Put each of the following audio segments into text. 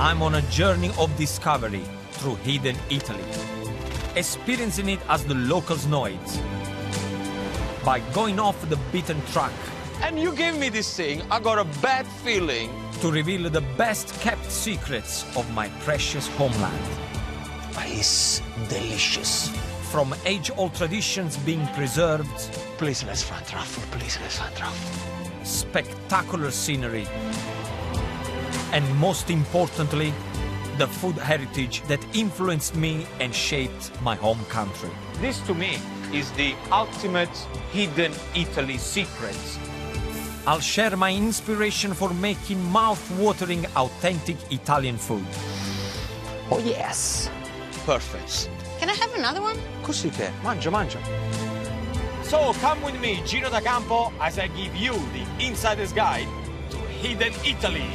I'm on a journey of discovery through hidden Italy, experiencing it as the locals know it, by going off the beaten track. And you gave me this thing, I got a bad feeling. To reveal the best-kept secrets of my precious homeland. It's delicious. From age-old traditions being preserved, Please, let's find truffle. Please, let's find truffle. spectacular scenery, and most importantly, the food heritage that influenced me and shaped my home country. This, to me, is the ultimate hidden Italy secret. I'll share my inspiration for making mouth-watering, authentic Italian food. Oh, yes. Perfect. Can I have another one? Così che, mangia, mangia. So come with me, Gino da Campo, as I give you the insider's guide to hidden Italy.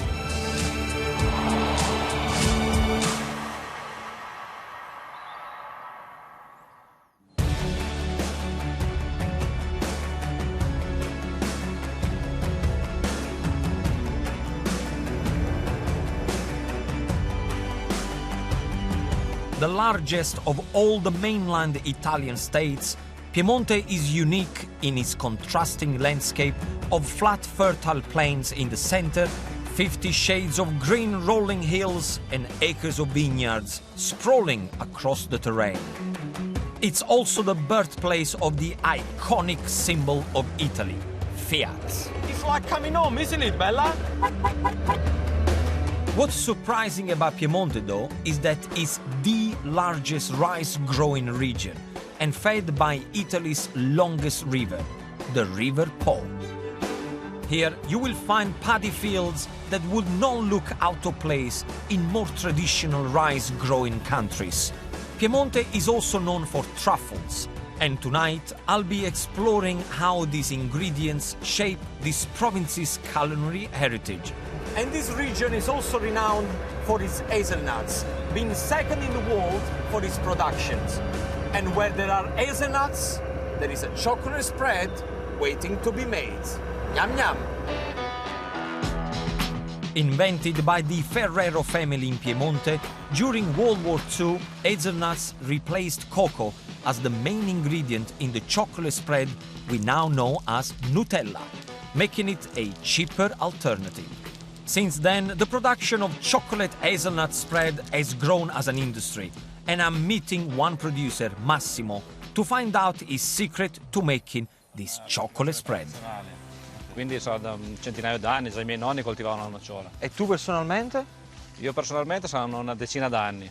The largest of all the mainland Italian states, Piedmont is unique in its contrasting landscape of flat, fertile plains in the center, 50 shades of green rolling hills, and acres of vineyards sprawling across the terrain. It's also the birthplace of the iconic symbol of Italy, Fiat. It's like coming home, isn't it, Bella? What's surprising about Piedmont, though, is that it's the largest rice-growing region and fed by Italy's longest river, the River Po. Here, you will find paddy fields that would not look out of place in more traditional rice-growing countries. Piedmont is also known for truffles, and tonight I'll be exploring how these ingredients shape this province's culinary heritage. And this region is also renowned for its hazelnuts, being second in the world for its productions. And where there are hazelnuts, there is a chocolate spread waiting to be made. Yum yum! Invented by the Ferrero family in Piedmont, during World War II, hazelnuts replaced cocoa as the main ingredient in the chocolate spread we now know as Nutella, making it a cheaper alternative. Since then, the production of chocolate hazelnut spread has grown as an industry, and I'm meeting one producer, Massimo, to find out his secret to making this chocolate spread. Quindi so da un centinaio d'anni, già i miei nonni coltivavano la nocciola. E tu personalmente? Io personalmente sono una decina d'anni.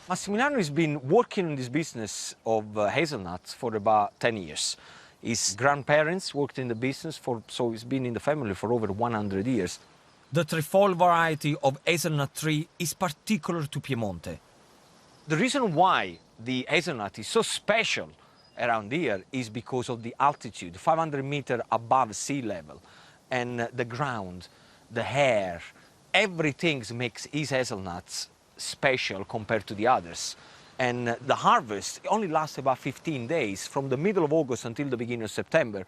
Massimiliano has been working in this business of hazelnuts for about 10 years. His grandparents worked in the business, so he's been in the family for over 100 years. The Truffle variety of hazelnut tree is particular to Piedmont. The reason why the hazelnut is so special around here is because of the altitude, 500 meters above sea level, and the ground, the air, everything makes his hazelnuts special compared to the others. And the harvest only lasts about 15 days, from the middle of August until the beginning of September.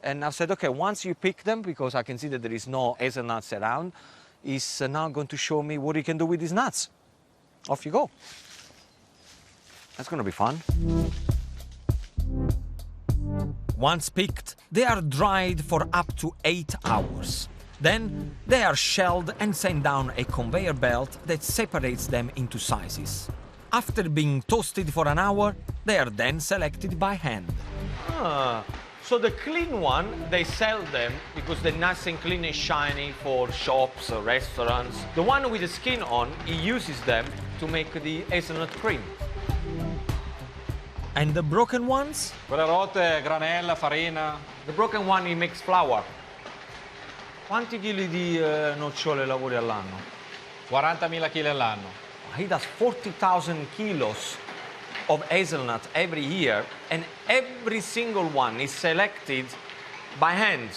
And I said, okay, once you pick them, because I can see that there is no hazelnuts around, he's now going to show me what he can do with these nuts. Off you go. That's going to be fun. Once picked, they are dried for up to 8 hours. Then they are shelled and sent down a conveyor belt that separates them into sizes. After being toasted for an hour, they are then selected by hand. So the clean one, they sell them because they're nice and clean and shiny for shops or restaurants. The one with the skin on, he uses them to make the hazelnut cream. And the broken ones? Quelle rotte, granella, farina. The broken one, he makes flour. Quanti chili di nocciole lavori all'anno? 40.000 kg all'anno. He does 40,000 kilos of hazelnut every year, and every single one is selected by hand.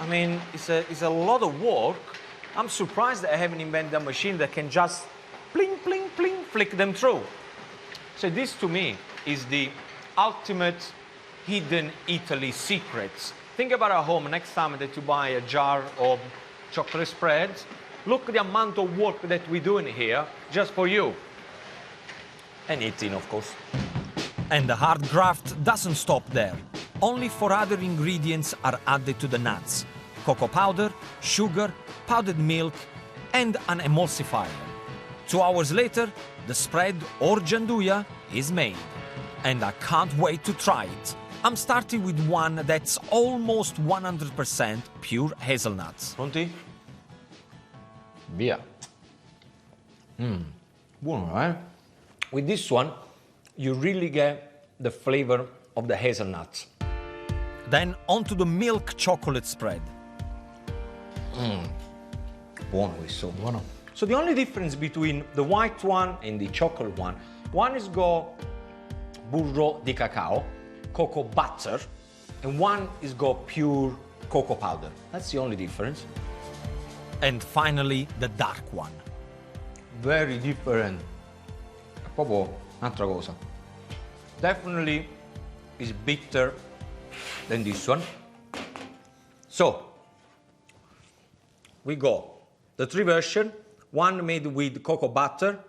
I mean, it's a lot of work. I'm surprised that I haven't invented a machine that can just pling, pling, pling, flick them through. So this, to me, is the ultimate hidden Italy secret. Think about at home, next time that you buy a jar of chocolate spread, Look the amount of work that we're doing here just for you. And eating, of course. And the hard graft doesn't stop there. Only 4 other ingredients are added to the nuts: cocoa powder, sugar, powdered milk, and an emulsifier. 2 hours later, the spread, or gianduja, is made. And I can't wait to try it. I'm starting with one that's almost 100% pure hazelnuts. Pronti? Via. Buono, eh? With this one, you really get the flavor of the hazelnuts. Then onto the milk chocolate spread. Buono questo. Buono. So the only difference between the white one and the chocolate one is got burro di cacao, cocoa butter, and one is got pure cocoa powder. That's the only difference. And finally, the dark one. Very different. È proprio un'altra cosa. Definitely is bitter than this one. So, we got the 3 versions. One made with cocoa butter,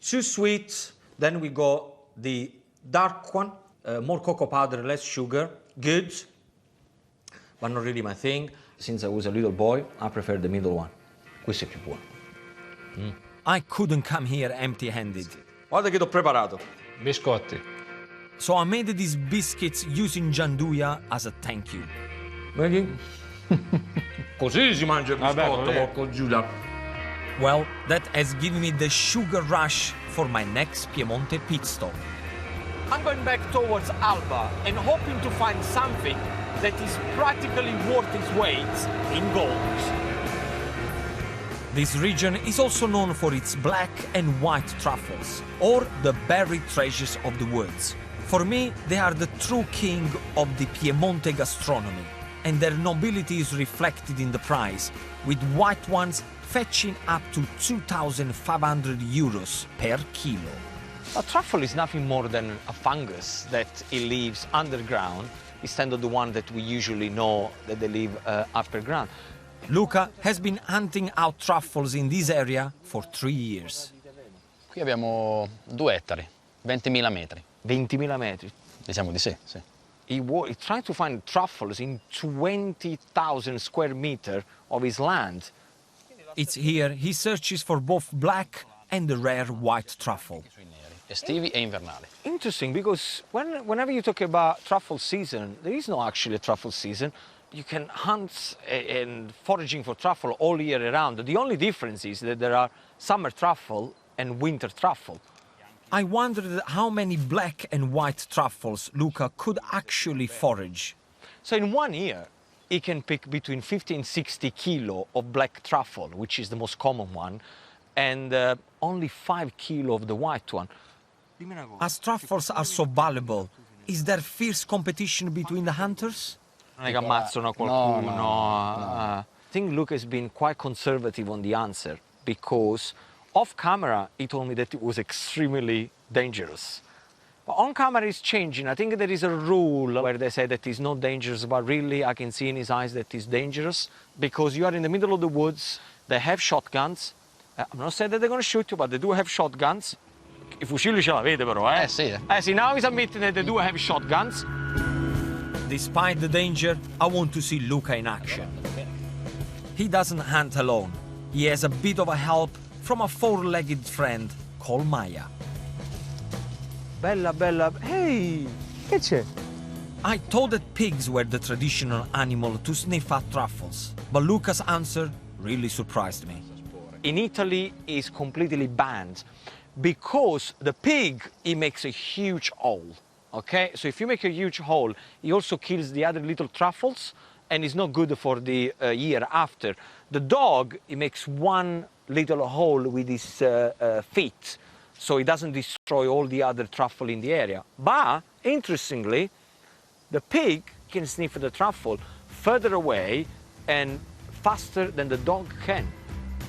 2 sweet, then we got the dark one, more cocoa powder, less sugar, good, but not really my thing. Since I was a little boy, I prefer the middle one. Questo è più buono. I couldn't come here empty-handed. Guarda che t'ho preparato. Biscotti. So I made these biscuits using gianduja as a thank you. Vedi? Così si mangia il biscotto, così. porco Giuda. Well, that has given me the sugar rush for my next Piemonte pit stop. I'm going back towards Alba and hoping to find something that is practically worth its weight in gold. This region is also known for its black and white truffles, or the buried treasures of the woods. For me, they are the true king of the Piemonte gastronomy, and their nobility is reflected in the price, with white ones fetching up to 2,500 euros per kilo. A truffle is nothing more than a fungus that it lives underground instead of the one that we usually know that they live upper ground. Luca has been hunting out truffles in this area for 3 years. Qui abbiamo 2 ettari, 20.000 metri. 20.000 metri. Diciamo di sì, sì. He tried to find truffles in 20,000 square meters of his land. It's here he searches for both black and the rare white truffle. Estivi e invernali. Interesting, because whenever you talk about truffle season, there is no actually a truffle season. You can hunt and foraging for truffle all year around. The only difference is that there are summer truffle and winter truffle. I wondered how many black and white truffles Luca could actually forage. So in 1 year, he can pick between 50 and 60 kilo of black truffle, which is the most common one, and only 5 kilo of the white one. As truffles are so valuable, is there fierce competition between the hunters? Non è che ammazzano qualcuno. No. I think Luca has been quite conservative on the answer because off camera he told me that it was extremely dangerous. But on camera it's changing. I think there is a rule where they say that it's not dangerous, but really I can see in his eyes that it's dangerous because you are in the middle of the woods, they have shotguns. I'm not saying that they're going to shoot you, but they do have shotguns. I fucili ce l'avete però, eh? Sì. See, now he's admitting that they do have shotguns. Despite the danger, I want to see Luca in action. He doesn't hunt alone. He has a bit of a help from a 4-legged friend called Maya. Bella, bella. Hey, che c'è? I thought that pigs were the traditional animal to sniff at truffles, but Luca's answer really surprised me. In Italy, it's completely banned because the pig, it makes a huge hole. Okay, so if you make a huge hole, it also kills the other little truffles and it's not good for the year after. The dog, it makes one little hole with his feet, so it doesn't destroy all the other truffle in the area. But, interestingly, the pig can sniff the truffle further away and faster than the dog can.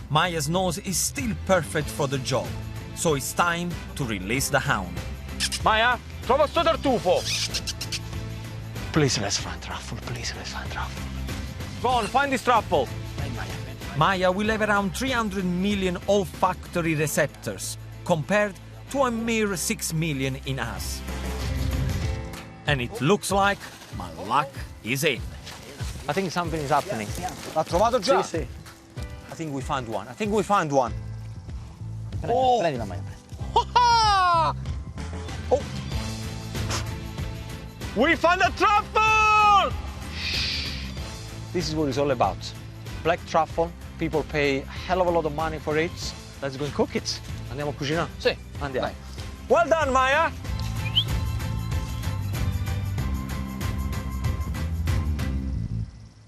Maya's nose is still perfect for the job, so it's time to release the hound. Maya, trova sto tartufo! Please, let's find truffle. Please, let's find truffle. Go on, find this truffle. Maya will have around 300 million olfactory receptors, compared to a mere 6 million in us. And it looks like my luck is in. I think something is happening. L'ha trovato già? Sì, sì. I think we found one. I think we found one. Prendi la Maya. Oh! We found a truffle! This is what it's all about. Black truffle. People pay a hell of a lot of money for it. Let's go and cook it. Andiamo a cucinare? Sì, Andiamo. dai. Well done, Maya!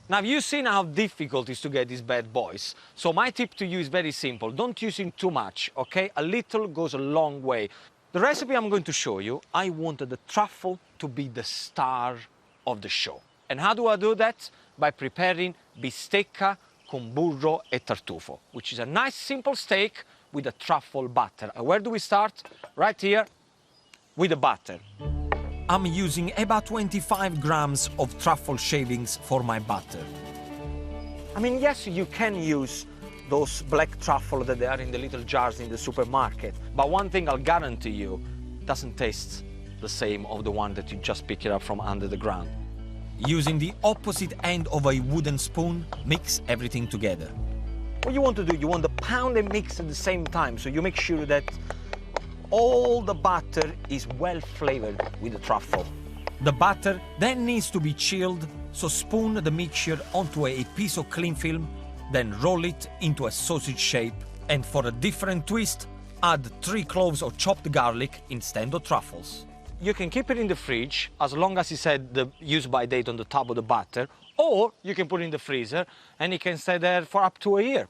Now, you've seen how difficult it is to get these bad boys. So my tip to you is very simple. Don't use it too much, okay? A little goes a long way. The recipe I'm going to show you, I wanted the truffle to be the star of the show. And how do I do that? By preparing bistecca con burro e tartufo, which is a nice simple steak with a truffle butter. And where do we start? Right here with the butter. I'm using about 25 grams of truffle shavings for my butter. I mean, yes, you can use those black truffle that they are in the little jars in the supermarket. But one thing I'll guarantee you, doesn't taste the same of the one that you just pick it up from under the ground. Using the opposite end of a wooden spoon, mix everything together. What you want to do, you want to pound and mix at the same time, so you make sure that all the butter is well flavored with the truffle. The butter then needs to be chilled, so spoon the mixture onto a piece of cling film, then roll it into a sausage shape, and for a different twist, add 3 cloves of chopped garlic instead of truffles. You can keep it in the fridge as long as it said the use-by date on the top of the butter, or you can put it in the freezer and it can stay there for up to a year.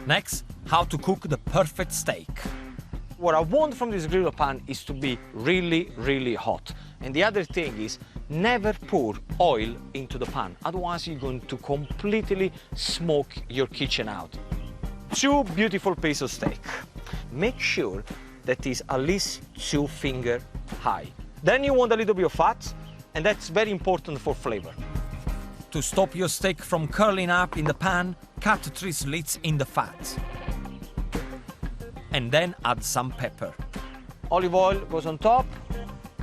Next, how to cook the perfect steak. What I want from this grill pan is to be really, really hot. And the other thing is, never pour oil into the pan, otherwise you're going to completely smoke your kitchen out. 2 beautiful pieces of steak. Make sure that is at least 2 finger high. Then you want a little bit of fat, and that's very important for flavor. To stop your steak from curling up in the pan, cut 3 slits in the fat. And then add some pepper. Olive oil goes on top,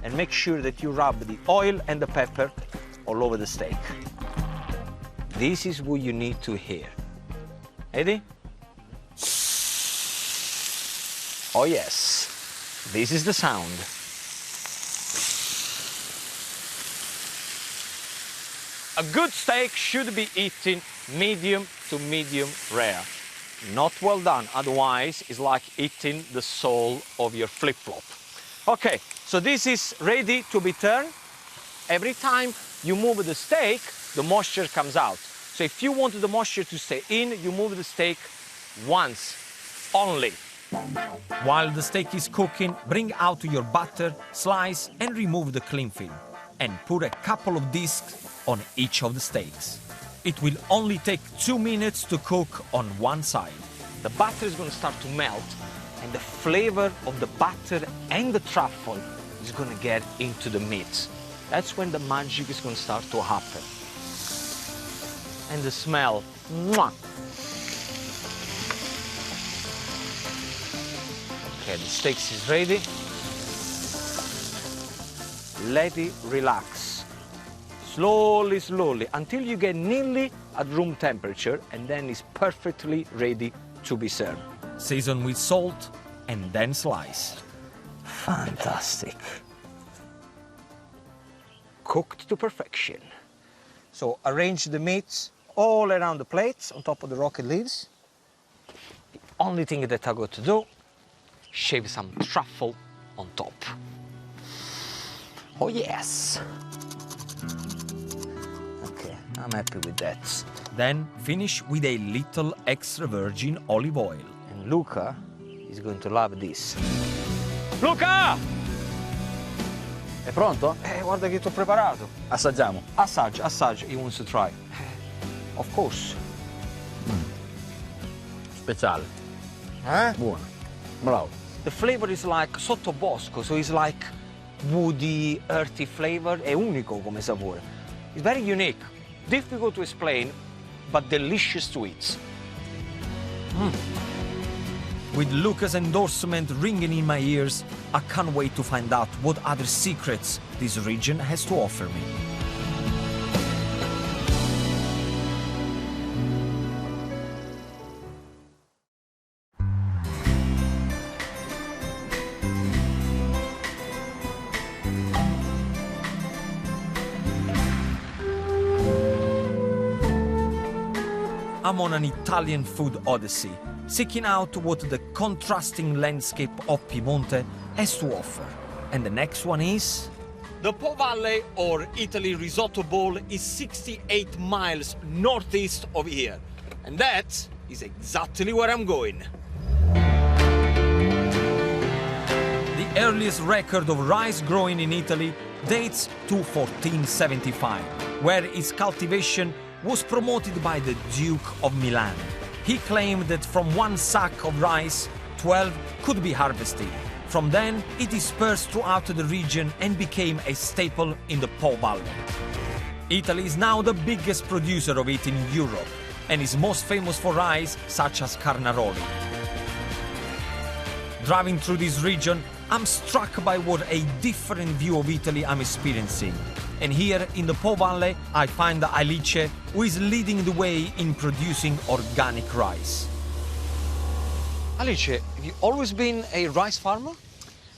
and make sure that you rub the oil and the pepper all over the steak. This is what you need to hear. Ready? Oh yes, this is the sound. A good steak should be eaten medium to medium rare. Not well done, otherwise it's like eating the sole of your flip-flop. Okay, so this is ready to be turned. Every time you move the steak, the moisture comes out. So if you want the moisture to stay in, you move the steak once only. While the steak is cooking, bring out your butter, slice and remove the cling film, and put a couple of discs on each of the steaks. It will only take 2 minutes to cook on one side. The butter is going to start to melt, and the flavor of the butter and the truffle is going to get into the meat. That's when the magic is going to start to happen. And the smell, mwah. Okay, the steak is ready. Let it relax. Slowly, slowly, until you get nearly at room temperature, and then it's perfectly ready to be served. Season with salt and then slice. Fantastic. Cooked to perfection. So arrange the meats all around the plate on top of the rocket leaves. The only thing that I got to do, shave some truffle on top. Oh yes. Okay, I'm happy with that. Then finish with a little extra virgin olive oil. And Luca is going to love this. Luca! È pronto? Guarda che ti ho preparato. Assaggiamo. Assaggia, assaggia. He wants to try. Of course. Speciale. Buono. Bravo. The flavor is like sottobosco, so it's like woody, earthy flavor. È unico come sapore. It's very unique. Difficult to explain, but delicious to eat. With Luca's endorsement ringing in my ears, I can't wait to find out what other secrets this region has to offer me. I'm on an Italian food odyssey, seeking out what the contrasting landscape of Piedmont has to offer. And the next one is... The Po Valley, or Italy Risotto Bowl, is 68 miles northeast of here. And that is exactly where I'm going. The earliest record of rice growing in Italy dates to 1475, where its cultivation was promoted by the Duke of Milan. He claimed that from one sack of rice, 12 could be harvested. From then, it dispersed throughout the region and became a staple in the Po Valley. Italy is now the biggest producer of it in Europe and is most famous for rice such as carnaroli. Driving through this region, I'm struck by what a different view of Italy I'm experiencing. And here in the Po Valley, I find Alice, who is leading the way in producing organic rice. Alice, have you always been a rice farmer?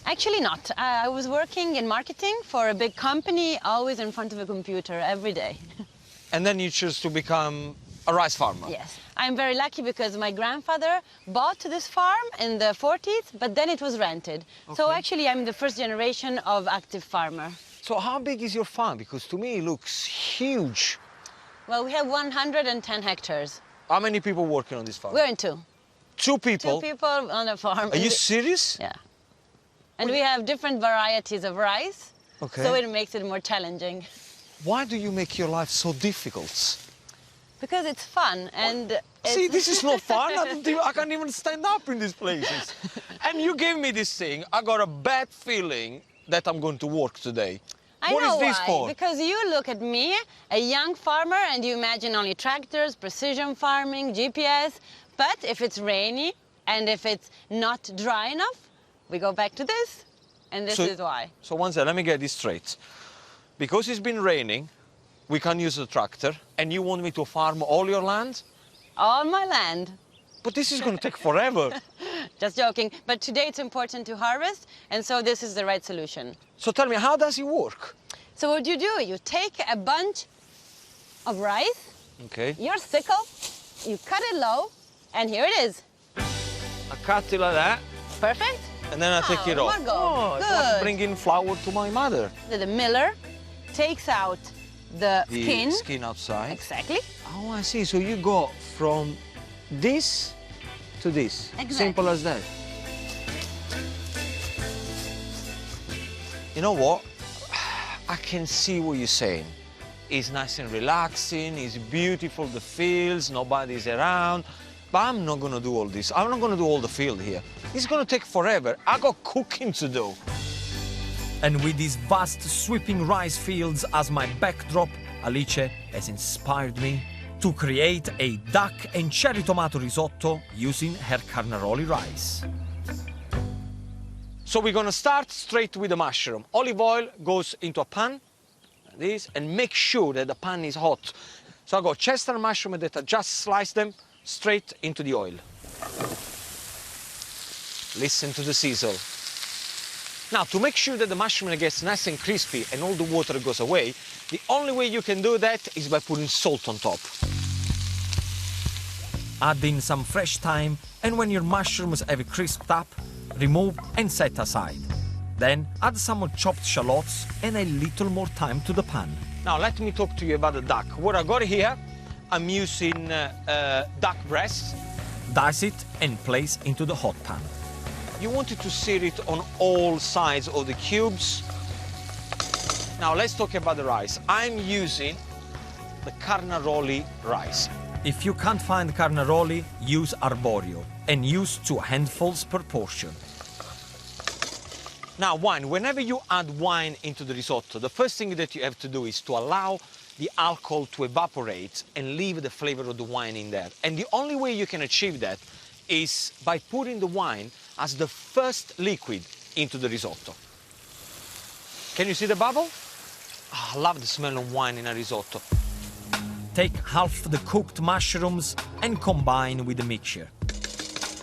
Actually not. I was working in marketing for a big company, always in front of a computer every day. And then you chose to become a rice farmer? Yes. I'm very lucky because my grandfather bought this farm in the 40s, but then it was rented. Okay. So actually I'm the first generation of active farmer. So how big is your farm? Because to me it looks huge. Well, we have 110 hectares. How many people working on this farm? We're in two. Two people? 2 people on a farm. Are you serious? Yeah. And we have different varieties of rice, okay. So it makes it more challenging. Why do you make your life so difficult? Because it's fun and... See, this is not fun. I can't even stand up in these places. And you gave me this thing. I got a bad feeling that I'm going to work today. What is this for? Because you look at me, a young farmer, and you imagine only tractors, precision farming, GPS. But if it's rainy and if it's not dry enough, we go back to this, and this is why. So one second, let me get this straight. Because it's been raining, we can't use the tractor, and you want me to farm all your land? All my land. But this is going to take forever. Just joking. But today it's important to harvest, and so this is the right solution. So tell me, how does it work? So what you do, you take a bunch of rice, okay. Your sickle, you cut it low, and here it is. I cut it like that. Perfect. And then I take it off. One go. Oh, it's like bringing flour to my mother. The miller takes out the skin. The skin outside. Exactly. Oh, I see. So you go from this to this. Exactly. Simple as that. You know what? I can see what you're saying. It's nice and relaxing, it's beautiful, the fields, nobody's around. But I'm not gonna do all this. I'm not gonna do all the field here. It's gonna take forever. I got cooking to do. And with these vast sweeping rice fields as my backdrop, Alice has inspired me to create a duck and cherry tomato risotto using her carnaroli rice. So we're gonna start straight with the mushroom. Olive oil goes into a pan, like this, and make sure that the pan is hot. So I got chestnut mushroom that I just sliced them straight into the oil. Listen to the sizzle. Now, to make sure that the mushroom gets nice and crispy and all the water goes away, the only way you can do that is by putting salt on top. Add in some fresh thyme, and when your mushrooms have crisped up, remove and set aside. Then add some chopped shallots and a little more thyme to the pan. Now, let me talk to you about the duck. What I got here, I'm using duck breast. Dice it and place into the hot pan. You want it to sear it on all sides of the cubes. Now let's talk about the rice. I'm using the carnaroli rice. If you can't find carnaroli, use arborio and use 2 handfuls per portion. Now wine, whenever you add wine into the risotto, the first thing that you have to do is to allow the alcohol to evaporate and leave the flavor of the wine in there. And the only way you can achieve that is by putting the wine as the first liquid into the risotto. Can you see the bubble? Oh, I love the smell of wine in a risotto. Take half the cooked mushrooms and combine with the mixture.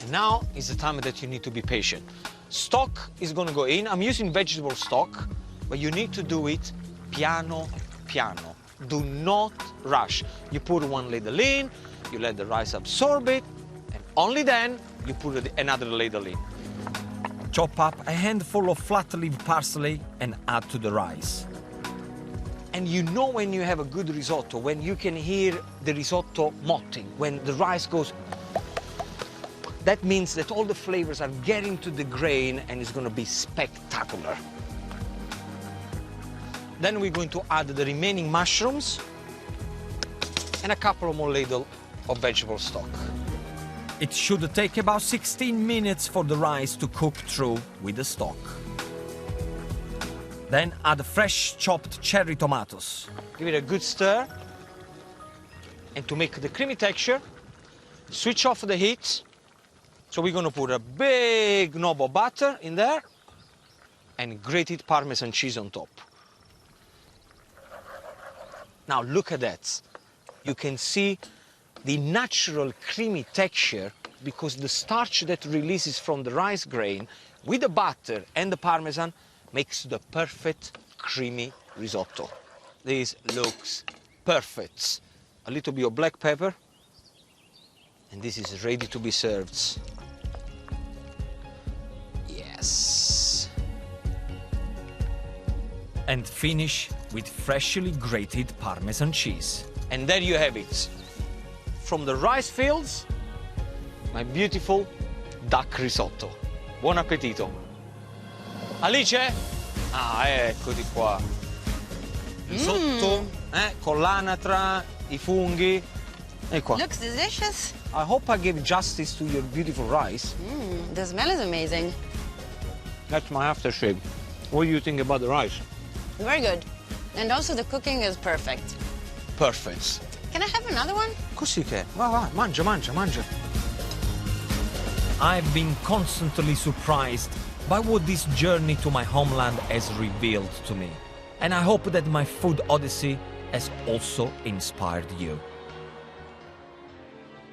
And now is the time that you need to be patient. Stock is going to go in. I'm using vegetable stock, but you need to do it piano piano. Do not rush. You put one ladle in, you let the rice absorb it, and only then you put another ladle in. Chop up a handful of flat leaf parsley and add to the rice. And you know when you have a good risotto, when you can hear the risotto motting, when the rice goes, that means that all the flavors are getting to the grain and it's going to be spectacular. Then we're going to add the remaining mushrooms and a couple of more ladles of vegetable stock. It should take about 16 minutes for the rice to cook through with the stock. Then add fresh chopped cherry tomatoes. Give it a good stir. And to make the creamy texture, switch off the heat. So we're going to put a big knob of butter in there and grated Parmesan cheese on top. Now look at that. You can see the natural creamy texture because the starch that releases from the rice grain with the butter and the Parmesan makes the perfect creamy risotto. This looks perfect. A little bit of black pepper, and this is ready to be served. Yes. And finish with freshly grated Parmesan cheese. And there you have it. From the rice fields, my beautiful duck risotto. Buon appetito. Alice? Ah, eccoti qua. Risotto, con l'anatra, I funghi. Ecco qua. Looks delicious. I hope I gave justice to your beautiful rice. The smell is amazing. That's my aftershave. What do you think about the rice? Very good. And also the cooking is perfect. Perfect. Can I have another one? Così che? Va, mangia, mangia, mangia. I've been constantly surprised by what this journey to my homeland has revealed to me. And I hope that my food odyssey has also inspired you.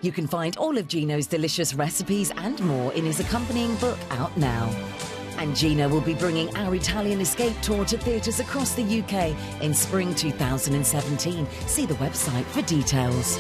You can find all of Gino's delicious recipes and more in his accompanying book out now. And Gino will be bringing our Italian escape tour to theatres across the UK in spring 2017. See the website for details.